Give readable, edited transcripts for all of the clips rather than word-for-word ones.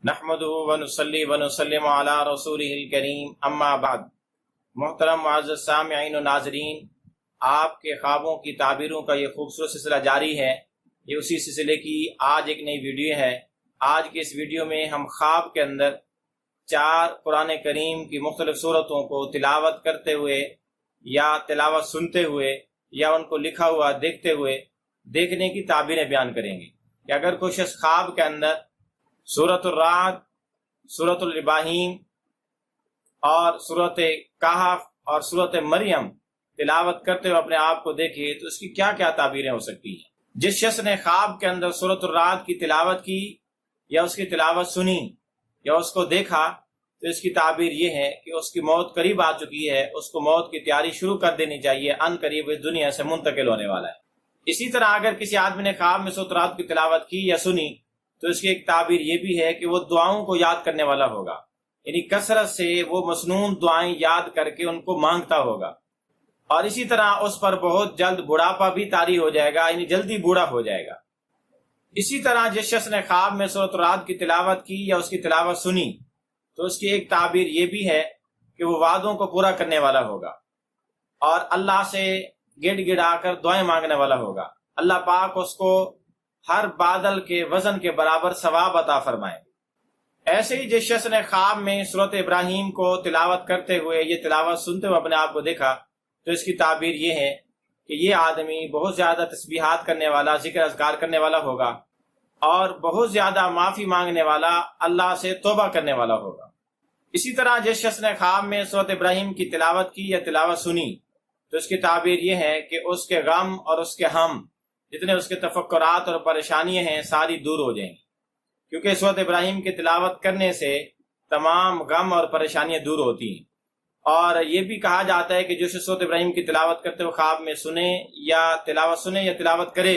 नहमदुहु व नुसल्ली व नुसल्लिमु अला रसूलिहिल करीम अम्मा बाद। मोहतरम मुअज़्ज़ज़ सामिईन व नाज़रीन, आपके ख्वाबों की ताबीरों का ये खूबसूरत सिलसिला जारी है। ये उसी सिलसिले की आज एक नई वीडियो है। आज के इस वीडियो में हम ख्वाब के अंदर 4 कुरान करीम की मुख्तलिफ सूरतों को तिलावत करते हुए या तिलावत सुनते हुए या उनको लिखा हुआ देखते हुए देखने की ताबीरें बयान करेंगे कि अगर कोई शख्स ख्वाब के अंदर सूरह राद, सूरह इब्राहिम और सूरह कहफ और सूरह मरियम तिलावत करते हुए अपने आप को देखे तो उसकी क्या क्या ताबीरें हो सकती हैं। जिस शख्स ने ख्वाब के अंदर सूरह राद की तिलावत की या उसकी तिलावत सुनी या उसको देखा तो इसकी ताबीर ये है कि उसकी मौत करीब आ चुकी है, उसको मौत की तैयारी शुरू कर देनी चाहिए, अन करीब इस दुनिया से मुंतकिल होने वाला है। इसी तरह अगर किसी आदमी ने ख्वाब में सूरह राद की तिलावत की या सुनी तो इसकी एक ताबीर ये भी है कि वो दुआओं को याद करने वाला होगा, यानी कसरत से वो मसनून दुआएं याद करके उनको मांगता होगा। और इसी तरह उस पर बहुत जल्द बुढ़ापा भी तारी हो जाएगा, यानी जल्दी बूढ़ा हो जाएगा। इसी तरह जिस शख्स ने ख्वाब में सूरह राद की तिलावत की या उसकी तिलावत सुनी तो उसकी एक ताबीर ये भी है कि वो वादों को पूरा करने वाला होगा और अल्लाह से गिड़गिड़ाकर दुआएं मांगने वाला होगा। अल्लाह पाक उसको हर बादल के वजन के बराबर सवाब अता फरमाएंगे। ऐसे ही जिस शख्स ने ख्वाब में सूरह इब्राहिम को तिलावत करते हुए ये तिलावत सुनते हुए अपने आप को देखा तो इसकी ताबीर ये है कि ये आदमी बहुत ज्यादा तस्बीहात करने वाला, जिक्र अज़कार करने वाला होगा और बहुत ज्यादा माफी मांगने वाला, अल्लाह से तौबा करने वाला होगा। इसी तरह जिस शख्स ने ख्वाब में सूरह इब्राहिम की तिलावत की या तिलावत सुनी तो इसकी ताबीर ये है कि उसके गम और उसके हम जितने उसके तफक्कुरात और परेशानियां हैं सारी दूर हो जाएंगी, क्योंकि सूरह इब्राहिम की तिलावत करने से तमाम गम और परेशानियां दूर होती हैं। और ये भी कहा जाता है कि जो सूरह इब्राहिम की तिलावत करते हुए ख्वाब में सुने या तिलावत करे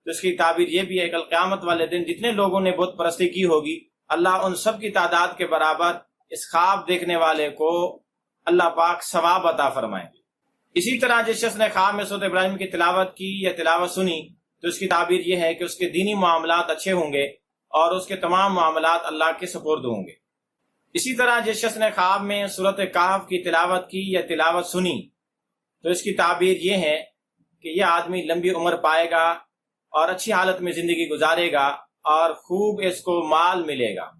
तो इसकी ताबीर ये भी है कल क़यामत वाले दिन जितने लोगों ने बुत परस्ती की होगी अल्लाह उन सब की तादाद के बराबर इस ख्वाब देखने वाले को अल्लाह पाक सवाब अता फरमाएंगे। इसी तरह जिस शख्स ने ख्वाब में सूरह इब्राहिम की तिलावत की या तिलावत सुनी तो उसकी ताबीर ये है कि उसके दीनी मामलात अच्छे होंगे और उसके तमाम मामलात अल्लाह के सुपुर्द होंगे। इसी तरह जिस शख्स ने ख्वाब में सूरह कहफ की तिलावत की या तिलावत सुनी तो इसकी ताबीर ये है कि यह आदमी लंबी उम्र पाएगा और अच्छी हालत में जिंदगी गुजारेगा और खूब इसको माल मिलेगा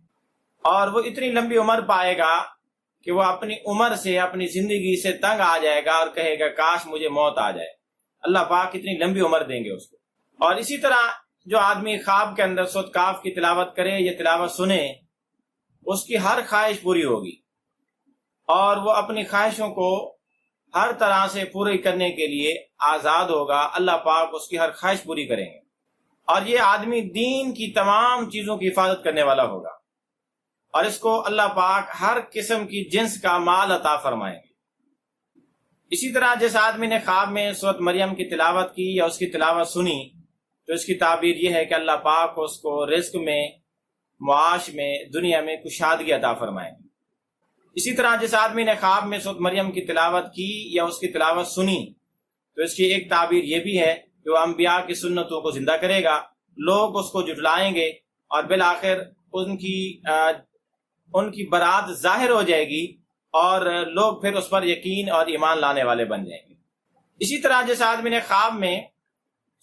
और वो इतनी लंबी उम्र पाएगा कि वो अपनी उम्र से, अपनी जिंदगी से तंग आ जाएगा और कहेगा काश मुझे मौत आ जाए। अल्लाह पाक इतनी लंबी उम्र देंगे उसको। और इसी तरह जो आदमी ख्वाब के अंदर सूरह कहफ की तिलावत करे या तिलावत सुने उसकी हर ख्वाहिश पूरी होगी और वो अपनी ख्वाहिशों को हर तरह से पूरी करने के लिए आजाद होगा। अल्लाह पाक उसकी हर ख्वाहिश पूरी करेंगे और ये आदमी दीन की तमाम चीजों की हिफाजत करने वाला होगा और इसको अल्लाह पाक हर किस्म की जिन्स का माल अता फरमाएंगे। इसी तरह जिस आदमी ने ख्वाब में सूरह मरियम की तिलावत की या उसकी तिलावत सुनी तो इसकी ताबीर यह है कि अल्लाह पाक उसको रिस्क में, मुआश में, दुनिया में कुशादगी अता फरमाएंगे। इसी तरह जिस आदमी ने ख्वाब में सूरह मरियम की तिलावत की या उसकी तिलावत सुनी तो इसकी एक ताबीर यह भी है कि वह अंबिया की सुन्नतों को जिंदा करेगा, लोग उसको जुटलाएंगे और बिल आखिर उनकी बरात जाहिर हो जाएगी और लोग फिर उस पर यकीन और ईमान लाने वाले बन जाएंगे। इसी तरह जिस आदमी ने ख्वाब में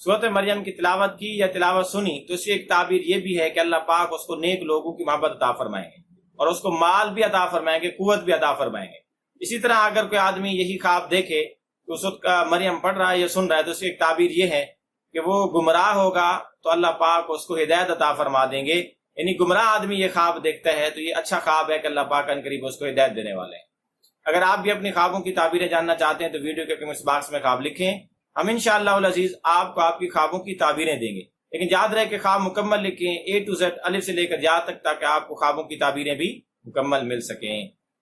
सूरह मरियम की तिलावत की या तिलावत सुनी तो इसकी एक ताबीर ये भी है कि अल्लाह पाक उसको नेक लोगों की मोहब्बत अता फरमाएंगे और उसको माल भी अता फरमाएंगे, कुव्वत भी अता फरमाएंगे। इसी तरह अगर कोई आदमी यही ख्वाब देखे कि सूरह मरियम पढ़ रहा है या सुन रहा है तो उसकी एक ताबीर ये है कि वो गुमराह होगा तो अल्लाह पाक उसको हिदायत अता फरमा देंगे। यानी गुमराह आदमी ये ख्वाब देखता है तो ये अच्छा ख्वाब है कि अल्लाह पाक करीब उसको हिदायत देने वाले हैं। अगर आप भी अपनी ख्वाबों की ताबीरें जानना चाहते हैं तो वीडियो के कमेंट्स बॉक्स में ख्वाब लिखें, हम इंशाअल्लाह अज़ीज आपको आपकी ख्वाबों की ताबीरें देंगे। लेकिन याद रहे कि ख्वाब मुकम्मल लिखें, A to Z, अलिफ से लेकर या तक, ताकि आपको ख्वाबों की ताबीरें भी मुकम्मल मिल सकें।